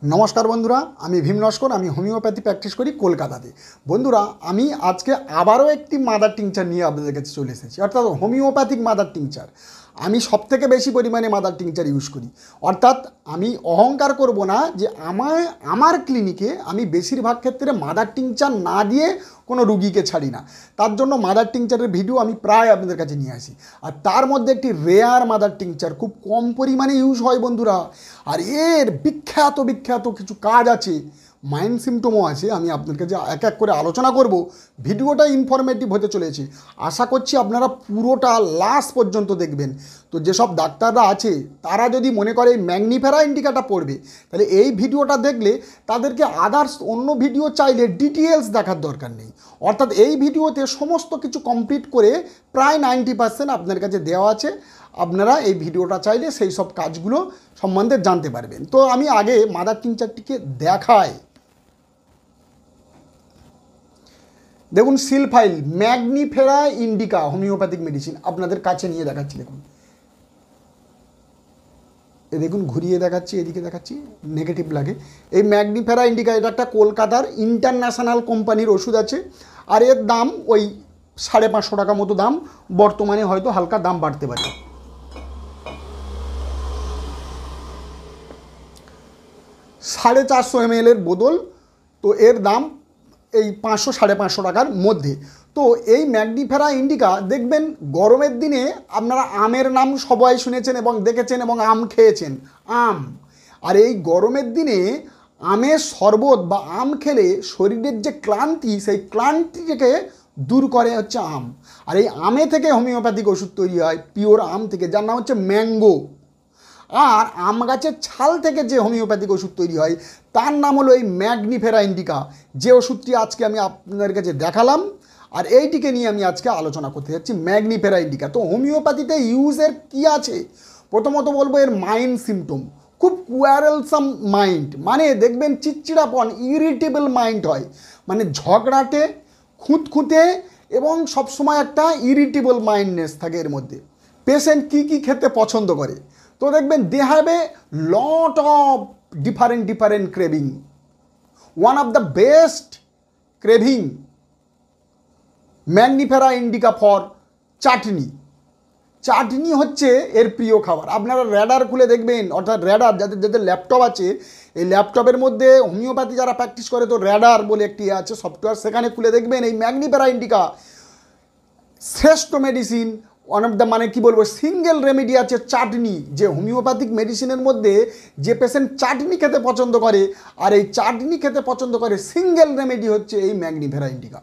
নমস্কার বন্ধুরা, আমি ভীম নস্কর। আমি হোমিওপ্যাথি প্র্যাকটিস করি কলকাতাতে। বন্ধুরা, আমি আজকে আবারও একটি মাদার টিংচার নিয়ে আপনাদের কাছে চলে এসেছি, অর্থাৎ হোমিওপ্যাথিক মাদার টিংচার। আমি সবথেকে বেশি পরিমাণে মাদার টিংচার ইউজ করি, অর্থাৎ আমি অহংকার করব না যে আমার ক্লিনিকে আমি বেশিরভাগ ক্ষেত্রে মাদার টিংচার না দিয়ে কোনো রুগীকে ছাড়ি না। তার জন্য মাদার টিংচারের ভিডিও আমি প্রায় আপনাদের কাছে নিয়ে আসি। আর তার মধ্যে একটি রেয়ার মাদার টিংচার খুব কম পরিমাণে ইউজ হয় বন্ধুরা। আর এর বিখ্যাত কিছু কাজ আছে, মাইন্ড সিমটমও আছে। আমি আপনাদের কাছে এক এক করে আলোচনা করব। ভিডিওটা ইনফরমেটিভ হতে চলেছে, আশা করছি আপনারা পুরোটা লাস্ট পর্যন্ত দেখবেন। তো যেসব ডাক্তাররা আছে তারা যদি মনে করে এই ম্যাগনিফেরা ইন্ডিকাটা পড়বে, তাহলে এই ভিডিওটা দেখলে তাদেরকে আদার্স অন্য ভিডিও চাইলে ডিটেলস দেখার দরকার নেই। অর্থাৎ এই ভিডিওতে সমস্ত কিছু কমপ্লিট করে প্রায় 90% আপনার কাছে দেওয়া আছে। আপনারা এই ভিডিওটা চাইলে সেই সব কাজগুলো সম্বন্ধে জানতে পারবেন। তো আমি আগে মাদার টিংচারটিকে দেখাই। দেখুন, সিলফাইল ম্যাগনিফেরা ইন্ডিকা হোমিওপ্যাথিক মেডিসিন আপনাদের কাছে নিয়ে দেখাচ্ছি। দেখুন ঘুরিয়ে দেখাচ্ছি, এদিকে দেখাচ্ছি, নেগেটিভ লাগে। এই ম্যাগনিফেরা ইন্ডিকা এটা একটা কলকাতার ইন্টারন্যাশনাল কোম্পানির ওষুধ আছে। আর এর দাম ওই 550 টাকা মতো দাম, বর্তমানে হয়তো হালকা দাম বাড়তে পারে। 450 ml এর বোতল, তো এর দাম এই 500-550 টাকার মধ্যে। তো এই ম্যাগনিফেরা ইন্ডিকা দেখবেন গরমের দিনে আপনারা আমের নাম সবাই শুনেছেন এবং দেখেছেন এবং আম খেয়েছেন, আম। আর এই গরমের দিনে আমের শরবত বা আম খেলে শরীরের যে ক্লান্তি, সেই ক্লান্তিটাকে দূর করে হচ্ছে আম। আর এই আমে থেকে হোমিওপ্যাথিক ওষুধ তৈরি হয়, পিওর আম থেকে, যার নাম হচ্ছে ম্যাঙ্গো। আর আম গাছের ছাল থেকে যে হোমিওপ্যাথিক ওষুধ তৈরি হয় তার নাম হলো এই ম্যাগনিফেরা ইন্ডিকা, যে ওষুধটি আজকে আমি আপনাদের কাছে দেখালাম। আর এইটিকে নিয়ে আমি আজকে আলোচনা করতে যাচ্ছি, ম্যাগনিফেরা ইন্ডিকা। তো হোমিওপ্যাথিতে ইউজের কী আছে? প্রথমত বলবো এর মাইন্ড সিমটম খুব কোয়ারেলসাম মাইন্ড, মানে দেখবেন চিড়চিড়াপন, ইরিটেবল মাইন্ড হয়, মানে ঝগড়াটে, খুঁতখুঁতে এবং সবসময় একটা ইরিটেবল মাইন্ডনেস থাকে এর মধ্যে। পেশেন্ট কী কী খেতে পছন্দ করে? তো দেখবেন they have a lot of different craving. One of the best craving Mangifera indica for chutney. চাটনি হচ্ছে এর প্রিয় খাবার। আপনারা র্যাডার খুলে দেখবেন, অর্থাৎ র্যাডার যাদের ল্যাপটপ আছে, এই ল্যাপটপের মধ্যে হোমিওপ্যাথি যারা প্র্যাকটিস করে, তো র্যাডার বলে একটি আছে সফটওয়্যার, সেখানে খুলে দেখবেন এই ম্যাগনিফেরা ইন্ডিকা শ্রেষ্ঠ মেডিসিন, ওয়ান অফ দ্য, মানে কি বলবো, সিঙ্গেল রেমেডি আছে চাটনি। যে হোমিওপ্যাথিক মেডিসিনের মধ্যে যে পেশেন্ট চাটনি খেতে পছন্দ করে, আর এই চাটনি খেতে পছন্দ করে, সিঙ্গেল রেমেডি হচ্ছে এই ম্যাগনিফেরা ইন্ডিকা।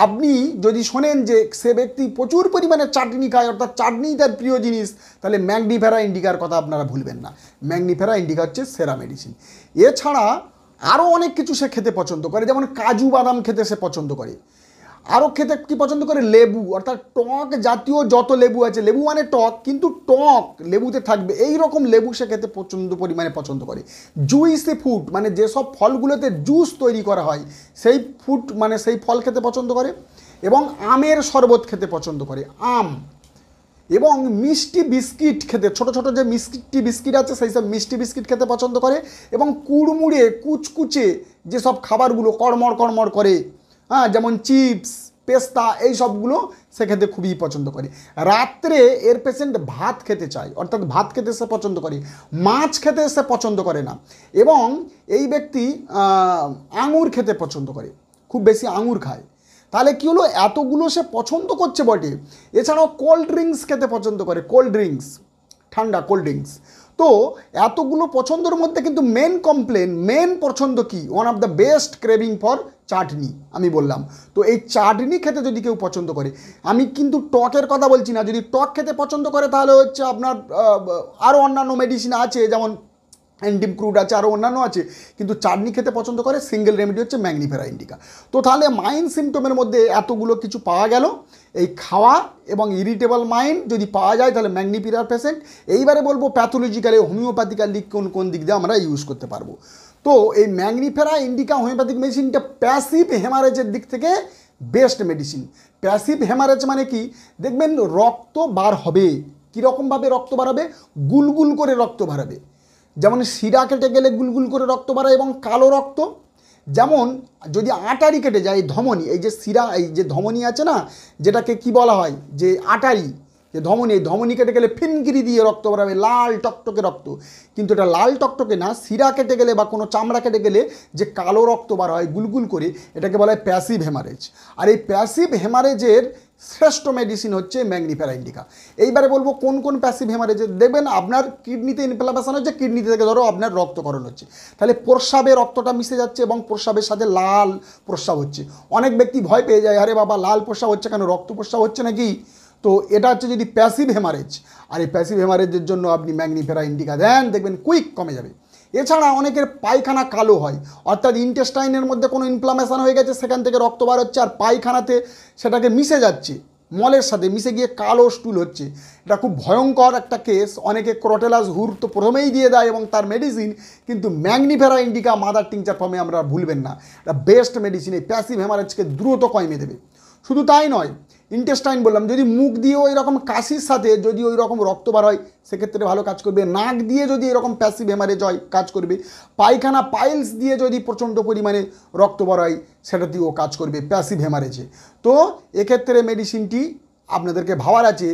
আপনি যদি শোনেন যে সে ব্যক্তি প্রচুর পরিমাণে চাটনি খায়, অর্থাৎ চাটনি তার প্রিয় জিনিস, তাহলে ম্যাগনিফেরা ইন্ডিকার কথা আপনারা ভুলবেন না। ম্যাগনিফেরা ইন্ডিকা হচ্ছে সেরা মেডিসিন। এছাড়া আরও অনেক কিছু সে খেতে পছন্দ করে, যেমন কাজু বাদাম খেতে সে পছন্দ করে। আরও খেতে কি পছন্দ করে? লেবু, অর্থাৎ টক জাতীয় যত লেবু আছে, লেবু মানে টক কিন্তু টক লেবুতে থাকবে, এই রকম লেবু সে খেতে পরিমাণে পছন্দ করে। জুইসি ফ্রুট, মানে যেসব ফলগুলোতে জুস তৈরি করা হয় সেই ফ্রুট, মানে সেই ফল খেতে পছন্দ করে। এবং আমের শরবত খেতে পছন্দ করে, আম। এবং মিষ্টি বিস্কিট খেতে, ছোট ছোট যে মিষ্টি বিস্কিট আছে সেই সব মিষ্টি বিস্কিট খেতে পছন্দ করে। এবং কুড়মুড়ে কুচকুচে যেসব খাবারগুলো কড়মড় করে, হ্যাঁ, যেমন চিপস, পেস্তা, এই সবগুলো সে খেতে খুবই পছন্দ করে। রাত্রে এর পেশেন্ট ভাত খেতে চায়, অর্থাৎ ভাত খেতে সে পছন্দ করে, মাছ খেতে সে পছন্দ করে না। এবং এই ব্যক্তি আঙুর খেতে পছন্দ করে, খুব বেশি আঙুর খায়। তাহলে কী হলো, এতগুলো সে পছন্দ করছে বটে। এছাড়াও কোল্ড ড্রিঙ্কস খেতে পছন্দ করে, কোল্ড ড্রিঙ্কস, ঠান্ডা কোল্ড ড্রিঙ্কস। তো এতগুলো পছন্দের মধ্যে কিন্তু মেন পছন্দ কি? One of the best craving for chutney, আমি বললাম। তো এই চাটনি খেতে যদি কেউ পছন্দ করে, আমি কিন্তু টকের কথা বলছি না, যদি টক খেতে পছন্দ করে তাহলে হচ্ছে আপনার আরও অন্যান্য মেডিসিন আছে, যেমন অ্যান্টিম ক্রুড আছে, আরও অন্যান্য আছে, কিন্তু চাটনি খেতে পছন্দ করে, সিঙ্গেল রেমেডি হচ্ছে ম্যাগনিফেরা ইন্ডিকা। তো তাহলে মাইন্ড সিমটমের মধ্যে এতগুলো কিছু পাওয়া গেল। এই খাওয়া এবং ইরিটেবল মাইন্ড যদি পাওয়া যায় তাহলে ম্যাগনিফেরার পেশেন্ট। এইবারে বলবো প্যাথোলজিক্যালি হোমিওপ্যাথিক্যালি কোন দিক দিয়ে আমরা ইউজ করতে পারবো। তো এই ম্যাগনিফেরা ইন্ডিকা হোমিওপ্যাথিক মেডিসিনটা প্যাসিভ হেমারেজের দিক থেকে বেস্ট মেডিসিন। প্যাসিভ হেমারেজ মানে কি? দেখবেন রক্ত বার হবে, কীরকমভাবে রক্ত বার হবে? গুলগুল করে রক্ত বার হবে। যেমন শিরা কেটে গেলে গুলগুল করে রক্ত বাড়ায় এবং কালো রক্ত, যেমন যদি আটারি কেটে যায় ধমনী, এই যে শিরা, এই যে ধমনী আছে না, যেটাকে কি বলা হয় যে আটারি, যে ধমনী, এই ধমনী কেটে গেলে ফিনকিরি দিয়ে রক্ত বেরাবে, লাল টকটকে রক্ত। কিন্তু এটা লাল টকটকে না, শিরা কেটে গেলে বা কোনো চামড়া কেটে গেলে যে কালো রক্ত বার হয় গুলগুল করে, এটাকে বলা হয় প্যাসিভ হেমারেজ। আর এই প্যাসিভ হেমারেজের শ্রেষ্ঠ মেডিসিন হচ্ছে ম্যাগনিফেরা ইন্ডিকা। এইবারে বলবো কোন কোন প্যাসিভ হেমারেজের দেখবেন। আপনার কিডনিতে ইনফ্লামেশন হচ্ছে, কিডনিতে থেকে ধরো আপনার রক্তকরণ হচ্ছে, তাহলে প্রস্রাবে রক্তটা মিশে যাচ্ছে এবং প্রস্রাবের সাথে লাল প্রস্রাব হচ্ছে। অনেক ব্যক্তি ভয় পেয়ে যায়, আরে বাবা লাল প্রস্রাব হচ্ছে কেন, রক্ত প্রস্রাব হচ্ছে নাকি? তো এটা হচ্ছে যদি প্যাসিভ হেমারেজ। আর এই প্যাসিভ হেমারেজের জন্য আপনি ম্যাগনিফেরা ইন্ডিকা দেন, দেখবেন কুইক কমে যাবে। এছাড়া অনেকের পায়খানা কালো হয়, অর্থাৎ ইন্টেস্টাইনের মধ্যে কোনো ইনফ্লামেশন হয়ে গেছে, সেখান থেকে রক্ত বার হচ্ছে আর পায়খানাতে সেটাকে মিশে যাচ্ছে, মলের সাথে মিশে গিয়ে কালো স্টুল হচ্ছে। এটা খুব ভয়ঙ্কর একটা কেস। অনেকে ক্রোটেলাস হুর তো প্রথমেই দিয়ে দেয় এবং তার মেডিসিন, কিন্তু ম্যাগনিফেরা ইন্ডিকা মাদার টিংচার ফর্মে আমরা ভুলবেন না, এটা বেস্ট মেডিসিন, এই প্যাসিভ হেমারেজকে দ্রুত কমে দেবে। শুধু তাই নয়, ইন্টেস্টাইন বললাম, যদি মুখ দিয়েও এরকম কাশির সাথে যদি ওই রকম রক্ত বার হয় সেক্ষেত্রে ভালো কাজ করবে। নাক দিয়ে যদি এরকম প্যাসিভ হেমারেজ হয় কাজ করবে। পায়খানা পাইলস দিয়ে যদি প্রচণ্ড পরিমাণে রক্ত বার হয় সেটাতেও কাজ করবে প্যাসিভ হেমারেজে। তো এক্ষেত্রে মেডিসিনটি আপনাদেরকে ভাবার আছে।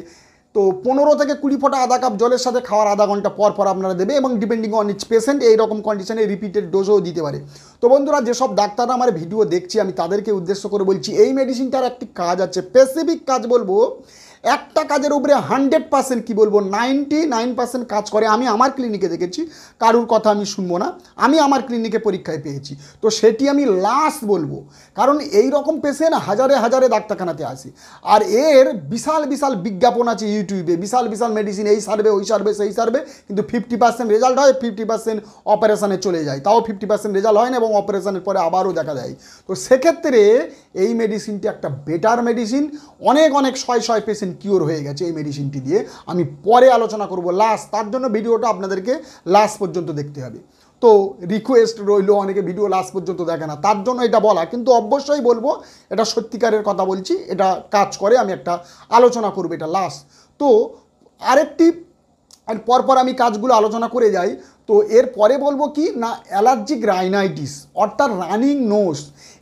তো 15 থেকে 20 ফোঁটা আধা কাপ জলের সাথে খাওয়ার আধা ঘন্টা পর পর আপনারা দেবে, এবং ডিপেন্ডিং অন ইচ পেশেন্ট এইরকম কন্ডিশনে রিপিটেড ডোজও দিতে পারে। তো বন্ধুরা, যেসব ডাক্তাররা আমার ভিডিও দেখছি আমি তাদেরকে উদ্দেশ্য করে বলছি, এই মেডিসিনটার একটি কাজ আছে, স্পেসিফিক কাজ বলবো। একটা কাজের উপরে 100% কি বলবো 99% কাজ করে। আমি আমার ক্লিনিকে দেখেছি, কারুর কথা আমি শুনবো না, আমি আমার ক্লিনিকে পরীক্ষায় পেয়েছি। তো সেটি আমি লাস্ট বলবো, কারণ এই রকম পেশেন্ট হাজারে হাজারে ডাক্তারখানাতে আসে। আর এর বিশাল বিশাল বিজ্ঞাপন আছে ইউটিউবে, বিশাল বিশাল মেডিসিন, এই সার্ভে ওই সার্ভে সেই সার্ভে, কিন্তু 50% রেজাল্ট হয়, 50% অপারেশানে চলে যায়, তাও 50% রেজাল্ট হয় না এবং অপারেশনের পরে আবারও দেখা যায়। তো সেক্ষেত্রে এই মেডিসিনটি একটা বেটার মেডিসিন। অনেক অনেক শয় পেশেন্ট কিওর হয়ে গেছে এই মেডিসিনটি দিয়ে। আমি পরে আলোচনা করব লাস্ট, তার জন্য ভিডিওটা আপনাদেরকে লাস্ট পর্যন্ত দেখতে হবে। তো রিকোয়েস্ট রইল, অনেকে ভিডিও লাস্ট পর্যন্ত দেখে না, তার জন্য এটা বলা, কিন্তু অবশ্যই বলবো এটা সত্যিকারের কথা বলছি, এটা কাজ করে, আমি একটা আলোচনা করবো এটা লাস্ট। তো আরেকটি পরপর আমি কাজগুলো আলোচনা করে যাই। তো এর পরে বলবো কি না, অ্যালার্জিক রাইনাইটিস অর্থাৎ রানিং নোজ।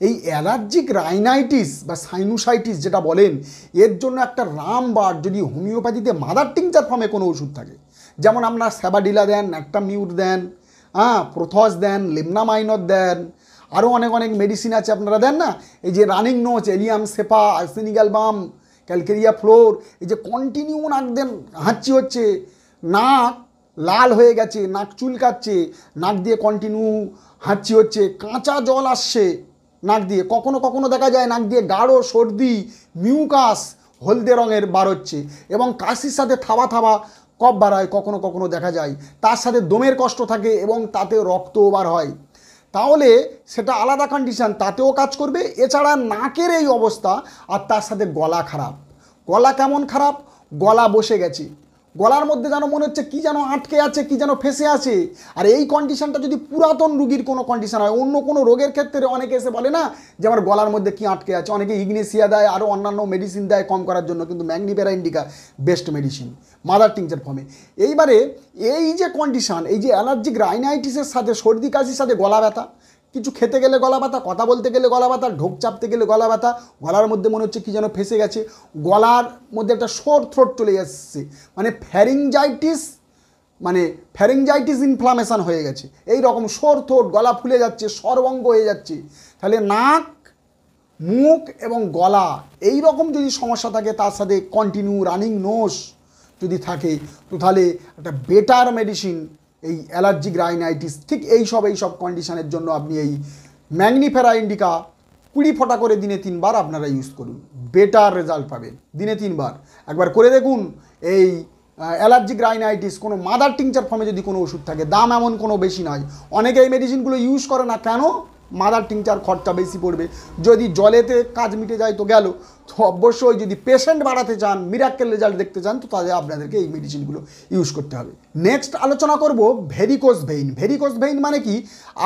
এই অ্যালার্জিক রাইনাইটিস বা সাইনুসাইটিস যেটা বলেন, এর জন্য একটা রামবার যদি হোমিওপ্যাথিতে মাদার টিংচার ফর্মে কোনো ওষুধ থাকে, যেমন আপনার স্যাবাডিলা দেন, একটা মিউট দেন, প্রোথস দেন, লিমনামাইনর দেন, আরও অনেক অনেক মেডিসিন আছে আপনারা দেন না। এই যে রানিং নোজ, এলিয়াম সেফা, আর্সেনিক বাম, ক্যালকেরিয়া ফ্লোর, এই যে কন্টিনিউ নাক দেন হাঁচি হচ্ছে, নাক লাল হয়ে গেছে, নাক চুলকাচ্ছে, নাক দিয়ে কন্টিনিউ হাঁচি হচ্ছে, কাঁচা জল আসছে নাক দিয়ে, কখনো কখনো দেখা যায় নাক দিয়ে গাঢ় সর্দি, মিউকাস হলদে রঙের বার হচ্ছে, এবং কাশির সাথে থাবা থাবা কফ বার হয়, কখনো কখনো দেখা যায় তার সাথে দমের কষ্ট থাকে এবং তাতে রক্তও বার হয়, তাহলে সেটা আলাদা কন্ডিশন, তাতেও কাজ করবে। এছাড়া নাকের এই অবস্থা আর তার সাথে গলা খারাপ। গলা কেমন খারাপ? গলা বসে গেছে, গলার মধ্যে যেন মনে হচ্ছে কি যেন আটকে আছে, কি যেন ফেসে আছে। আর এই কন্ডিশনটা যদি পুরাতন রুগীর কোনো কন্ডিশন হয়, অন্য কোনো রোগের ক্ষেত্রে অনেকে এসে বলে না যে আমার গলার মধ্যে কি আটকে আছে, অনেকে ইগনেসিয়া দেয়, আরও অন্যান্য মেডিসিন দেয় কম করার জন্য, কিন্তু Mangifera indica best medicine mother tincture ফর্মে। এইবারে এই যে কন্ডিশন, এই যে অ্যালার্জিক রাইনাইটিসের সাথে সর্দি কাশির সাথে গলা ব্যথা, কিছু খেতে গেলে গলা ব্যথা, কথা বলতে গেলে গলা ব্যথা, ঢোক চাপতে গেলে গলা ব্যথা, গলার মধ্যে মনে হচ্ছে কি যেন ফেসে গেছে, গলার মধ্যে একটা সোর থ্রোট চলে যাচ্ছে, মানে ফ্যারিঞ্জাইটিস ইনফ্লামেশন হয়ে গেছে, এই রকম সোর থ্রোট, গলা ফুলে যাচ্ছে, স্বরভঙ্গ হয়ে যাচ্ছে। তাহলে নাক, মুখ এবং গলা এই রকম যদি সমস্যা থাকে, তার সাথে কন্টিনিউ রানিং নোজ যদি থাকে, তো তাহলে একটা বেটার মেডিসিন এই অ্যালার্জিক রাইনাইটিস, ঠিক এইসব কন্ডিশনের জন্য আপনি এই ম্যাগনিফেরা ইন্ডিকা 20 ফোঁটা করে দিনে 3 বার আপনারা ইউজ করুন, বেটার রেজাল্ট পাবেন। দিনে 3 বার একবার করে দেখুন। এই অ্যালার্জিক রাইনাইটিস কোনো মাদার টিংচার ফর্মে যদি কোনো ওষুধ থাকে, দাম এমন কোনো বেশি নয়, অনেকে এই মেডিসিনগুলো ইউজ করে না কেন? মাদার টিংচার খরচা বেশি পড়বে। যদি জলেতে কাজ মিটে যায় তো গেল। তো অবশ্যই যদি পেশেন্ট বাড়াতে চান, মিরাক্কেল রেজাল্ট দেখতে চান, তো তাহলে আপনাদেরকে এই মেডিসিনগুলো ইউজ করতে হবে। নেক্সট আলোচনা করব ভেরিকোজ ভেইন। ভেরিকোজ ভেইন মানে কি,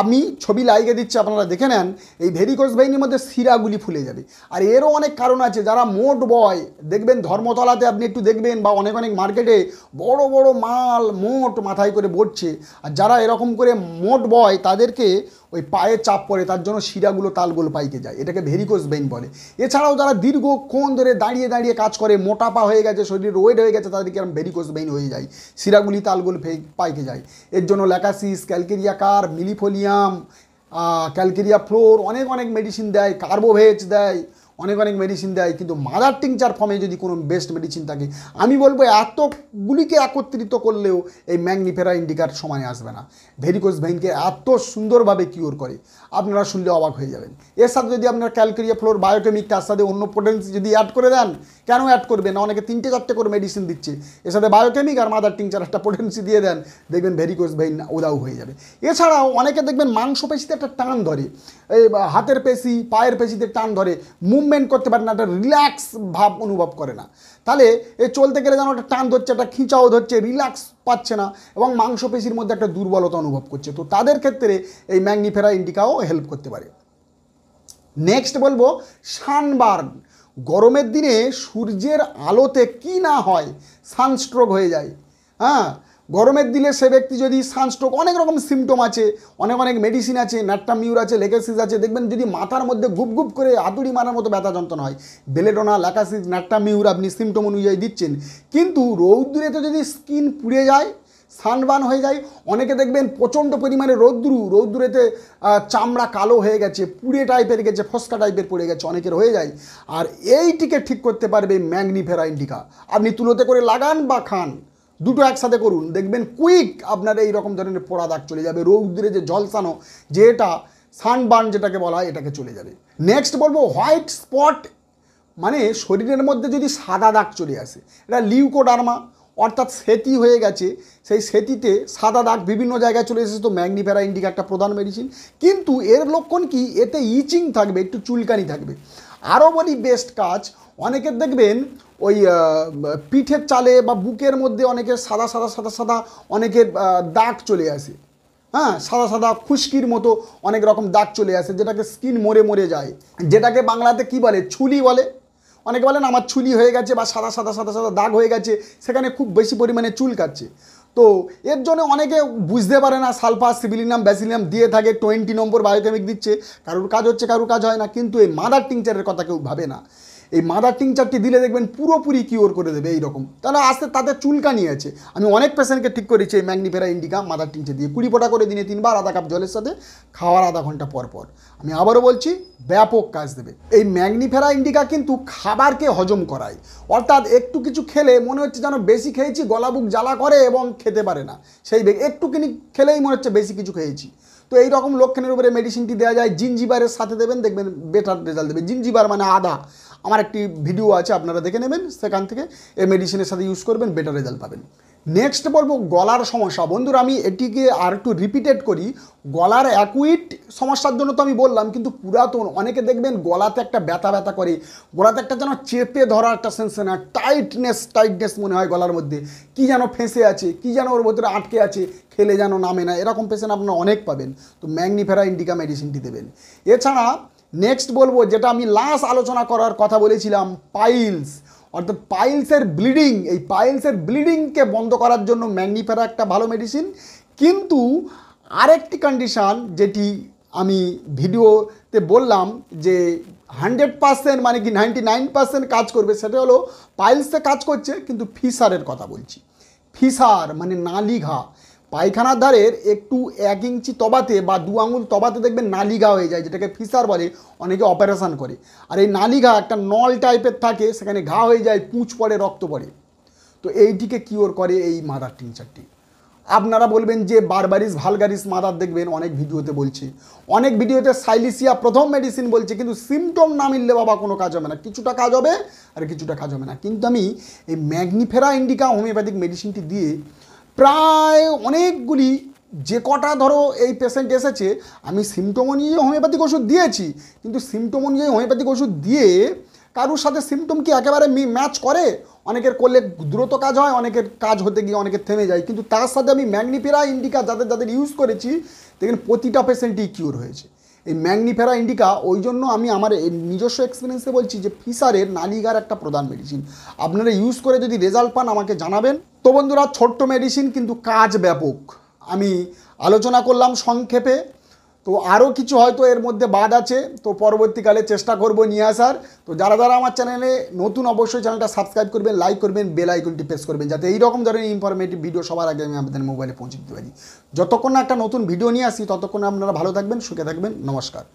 আমি ছবি লাগিয়ে দিচ্ছি, আপনারা দেখে নেন। এই ভেরিকোজ ভেইনের মধ্যে শিরাগুলি ফুলে যাবে। আর এরও অনেক কারণ আছে। যারা মোট বয় দেখবেন ধর্মতলাতে, আপনি একটু দেখবেন, বা অনেক অনেক মার্কেটে বড় বড় মাল মোট মাথায় করে বসছে, আর যারা এরকম করে মোট বয় তাদেরকে ওই পায়ে চাপ পড়ে, তার জন্য শিরাগুলো তালগুলো পাইকে যায়, এটাকে ভেরিকোজ ভেইন বলে। এছাড়াও যারা দীর্ঘক্ষণ ধরে দাঁড়িয়ে দাঁড়িয়ে কাজ করে, মোটাপা হয়ে গেছে, শরীরের ওয়েট হয়ে গেছে, তাদেরকে এরকম ভেরিকোজ ভেইন হয়ে যায়, শিরাগুলি তালগুলো পাইকে যায়। এর জন্য ল্যাকাসিস, ক্যালকেরিয়া কার, মিলিফোলিয়াম, ক্যালকেরিয়া ফ্লোর, অনেক অনেক মেডিসিন দেয়, কার্বোভেজ দেয়, অনেক অনেক মেডিসিন দেয়। কিন্তু মাদার টিংচার ফর্মে যদি কোনো বেস্ট মেডিসিন থাকে, আমি বলবো এতগুলিকে একত্রিত করলেও এই ম্যাগনিফেরা ইন্ডিকার সমানে আসবে না। ভেরিকোজ ভেইনকে এত সুন্দরভাবে কিওর করে, আপনারা শুনলে অবাক হয়ে যাবেন। এর সাথে যদি আপনার ক্যালকেরিয়া ফ্লোর, বায়োকেমিক, তার সাথে অন্য পোটেন্সি যদি অ্যাড করে দেন, কেন অ্যাড করবেন না, অনেকে 3-4টে করে মেডিসিন দিচ্ছে, এর সাথে বায়োকেমিক আর মাদার টিংচার একটা পোটেন্সি দিয়ে দেন, দেখবেন ভেরিকোজ ভেইন উদাও হয়ে যাবে। এছাড়াও অনেকে দেখবেন মাংসপেশিতে একটা টান ধরে, এই হাতের পেশি, পায়ের পেশিতে টান ধরে, মুভমেন্ট করতে পারে না, একটা রিল্যাক্স ভাব অনুভব করে না। তাহলে এই চলতে গেলে যেন একটা টান ধরছে, একটা খিঁচাও ধরছে, রিল্যাক্স পাচ্ছে না, এবং মাংসপেশির মধ্যে একটা দুর্বলতা অনুভব করছে। তো তাদের ক্ষেত্রে এই ম্যাগনিফেরা ইন্ডিকাও হেল্প করতে পারে। নেক্সট বলবো সানবার্ন। গরমের দিনে সূর্যের আলোতে কি না হয়, সানস্ট্রোক হয়ে যায়। হ্যাঁ, গরমের দিনে সে ব্যক্তি যদি সানস্ট্রোক, অনেক রকম সিমটম আছে, অনেক অনেক মেডিসিন আছে, ন্যাট্টামিউর আছে, লেকাসিস আছে। দেখবেন যদি মাথার মধ্যে গুপ গুপ করে হাতুড়ি মারার মতো ব্যথা যন্ত্রণা হয়, বেলেডোনা, ল্যাকাসিস, ন্যাট্টামিউর আপনি সিমটম অনুযায়ী দিচ্ছেন, কিন্তু রৌদ্রেতে যদি স্কিন পুড়ে যায়, সানবার্ন হয়ে যায়, অনেকে দেখবেন প্রচণ্ড পরিমাণে রৌদ্রেতে চামড়া কালো হয়ে গেছে, পুড়ে টাইপের গেছে, ফস্কা টাইপের পড়ে গেছে, অনেকের হয়ে যায়। আর এইটিকে ঠিক করতে পারবে ম্যাগনিফেরা ইন্ডিকা। আপনি তুলোতে করে লাগান বা খান, দুটো একসাথে করুন, দেখবেন কুইক আপনার এই রকম ধরনের পোড়া দাগ চলে যাবে। রৌদ্রে যে ঝলসানো, যেটা সানবার্ন যেটাকে বলা হয়, এটাকে চলে যাবে। নেক্সট বলবো হোয়াইট স্পট, মানে শরীরের মধ্যে যদি সাদা দাগ চলে আসে, এটা লিউকোডার্মা, অর্থাৎ সেতি হয়ে গেছে, সেই সেতিতে সাদা দাগ বিভিন্ন জায়গায় চলে এসেছে। তো ম্যাগনিফেরা ইন্ডিকা একটা প্রধান মেডিসিন। কিন্তু এর লক্ষণ কি, এতে ইচিং থাকবে, একটু চুলকানি থাকবে। আরও বলি বেস্ট কাজ, অনেকের দেখবেন ওই পিঠের চালে বা বুকের মধ্যে অনেকের সাদা সাদা সাদা সাদা অনেকের দাগ চলে আসে। হ্যাঁ, সাদা সাদা খুশকির মতো অনেক রকম দাগ চলে আসে, যেটাকে স্কিন মরে মরে যায়, যেটাকে বাংলাতে কি বলে, ছুলি বলে। অনেকে বলেন আমার ছুলি হয়ে গেছে বা সাদা সাদা সাদা সাদা দাগ হয়ে গেছে, সেখানে খুব বেশি পরিমাণে চুলকাচ্ছে। তো এর জন্য অনেকে বুঝতে পারে না, সালফার, সিবিলিনাম, ব্যাসিলিনাম দিয়ে থাকে, 20 নম্বর বায়োকেমিক দিচ্ছে, কারোর কাজ হচ্ছে, কারোর কাজ হয় না। কিন্তু এই মাদার টিংচারের কথা কেউ ভাবে না। এই মাদার টিংচারটি দিলে দেখবেন পুরোপুরি কিওর করে দেবে এইরকম। তাহলে আস্তে তাদের চুলকানি আছে। আমি অনেক পেশেন্টকে ঠিক করেছি এই ম্যাগনিফেরা ইন্ডিকা মাদার টিংচার দিয়ে, 20 ফোঁটা করে দিনে 3 বার, আধা কাপ জলের সাথে, খাওয়ার আধা ঘন্টা পর পর। আমি আবারও বলছি, ব্যাপক কাজ দেবে। এই ম্যাগনিফেরা ইন্ডিকা কিন্তু খাবারকে হজম করায়, অর্থাৎ একটু কিছু খেলে মনে হচ্ছে যেন বেশি খেয়েছি, গলা বুক জ্বালা করে এবং খেতে পারে না, সেই একটুখানি খেলেই মনে হচ্ছে বেশি কিছু খেয়েছি। তো এই রকম লক্ষণের উপরে মেডিসিনটি দেওয়া যায়। জিঞ্জিবারের সাথে দেবেন, দেখবেন বেটার রেজাল্ট দেবে। জিঞ্জিবার মানে আদা, আমার একটি ভিডিও আছে, আপনারা দেখে নেবেন, সেখান থেকে এই মেডিসিনের সাথে ইউজ করবেন, বেটার রেজাল্ট পাবেন। নেক্সট বলবো গলার সমস্যা। বন্ধুরা, আমি এটিকে আর একটু রিপিটেড করি, গলার অ্যাকুইট সমস্যার জন্য তো আমি বললাম, কিন্তু পুরাতন অনেকে দেখবেন গলাতে একটা ব্যথা ব্যথা করে, গলাতে একটা যেন চেপে ধরা একটা সেন্সেশন, টাইটনেস মনে হয় গলার মধ্যে, কি যেন ফেঁসে আছে, কি যেন ওর ভেতরে আটকে আছে, খেলে যেন নামে না, এরকম পেশেন্ট আপনারা অনেক পাবেন। তো ম্যাগনিফেরা ইন্ডিকা মেডিসিনটি দেবেন। এছাড়া নেক্সট বলবো, যেটা আমি লাস্ট আলোচনা করার কথা বলেছিলাম, পাইলস, অর্থাৎ পাইলসের ব্লিডিং। এই পাইলসের ব্লিডিংকে বন্ধ করার জন্য ম্যাগনিফেরা একটা ভালো মেডিসিন। কিন্তু আরেকটি কন্ডিশান, যেটি আমি ভিডিওতে বললাম যে 100% মানে কি 99% কাজ করবে, সেটা হলো পাইলসে কাজ করছে, কিন্তু ফিসারের কথা বলছি। ফিসার মানে নালিঘা, পায়খানার ধারের একটু 1 ইঞ্চি তবাতে বা 2 আঙুল তবাতে দেখবেন নালিঘা হয়ে যায়, যেটাকে ফিসার বলে, অনেকে অপারেশন করে। আর এই নালিঘা একটা নল টাইপের থাকে, সেখানে ঘা হয়ে যায়, পুঁচ পড়ে, রক্ত পড়ে। তো এইটিকে কিওর করে এই মাদার টিংচারটি। আপনারা বলবেন যে বারবারিস ভালগারিস মাদার, দেখবেন অনেক ভিডিওতে বলছে, অনেক ভিডিওতে সাইলিসিয়া প্রথম মেডিসিন বলছে, কিন্তু সিমটম না মিললে বাবা কোনো কাজ হবে না, কিছুটা কাজ হবে আর কিছুটা কাজ হবে না। কিন্তু আমি এই ম্যাগনিফেরা ইন্ডিকা হোমিওপ্যাথিক মেডিসিনটি দিয়ে প্রায় অনেকগুলি যে কটা ধরো এই পেশেন্ট এসেছে, আমি সিমটম অনুযায়ী হোমিওপ্যাথিক ওষুধ দিয়েছি, কিন্তু সিমটম অনুযায়ী হোমিওপ্যাথিক ওষুধ দিয়ে কারোর সাথে সিমটম কি একেবারে ম্যাচ করে? অনেকের করলে দ্রুত কাজ হয়, অনেকের কাজ হতে গিয়ে অনেকের থেমে যায়, কিন্তু তার সাথে আমি ম্যাগনিফেরা ইন্ডিকা যাদের যাদের ইউজ করেছি দেখেন প্রতিটা পেশেন্টই কিউর হয়েছে। এই ম্যাগনিফেরা ইন্ডিকা ওই জন্য আমি আমার নিজস্ব এক্সপিরিয়েন্সে বলছি যে ফিসারের নালিগার একটা প্রধান মেডিসিন। আপনারা ইউজ করে যদি রেজাল্ট পান আমাকে জানাবেন। তো বন্ধুরা, ছোট্ট মেডিসিন কিন্তু কাজ ব্যাপক, আমি আলোচনা করলাম সংক্ষেপে। তো আরও কিছু হয়তো এর মধ্যে বাদ আছে, তো পরবর্তীকালে চেষ্টা করব নিয়ে আসার। তো যারা যারা আমার চ্যানেলে নতুন অবশ্যই চ্যানেলটা সাবস্ক্রাইব করবেন, লাইক করবেন, বেল আইকনটি প্রেস করবেন, যাতে এইরকম ধরনের ইনফরমেটিভ ভিডিও সবার আগে আমি আপনাদের মোবাইলে পৌঁছে দিতে পারি। যতক্ষণ না একটা নতুন ভিডিও নিয়ে আসি ততক্ষণ আপনারা ভালো থাকবেন, সুখে থাকবেন। নমস্কার।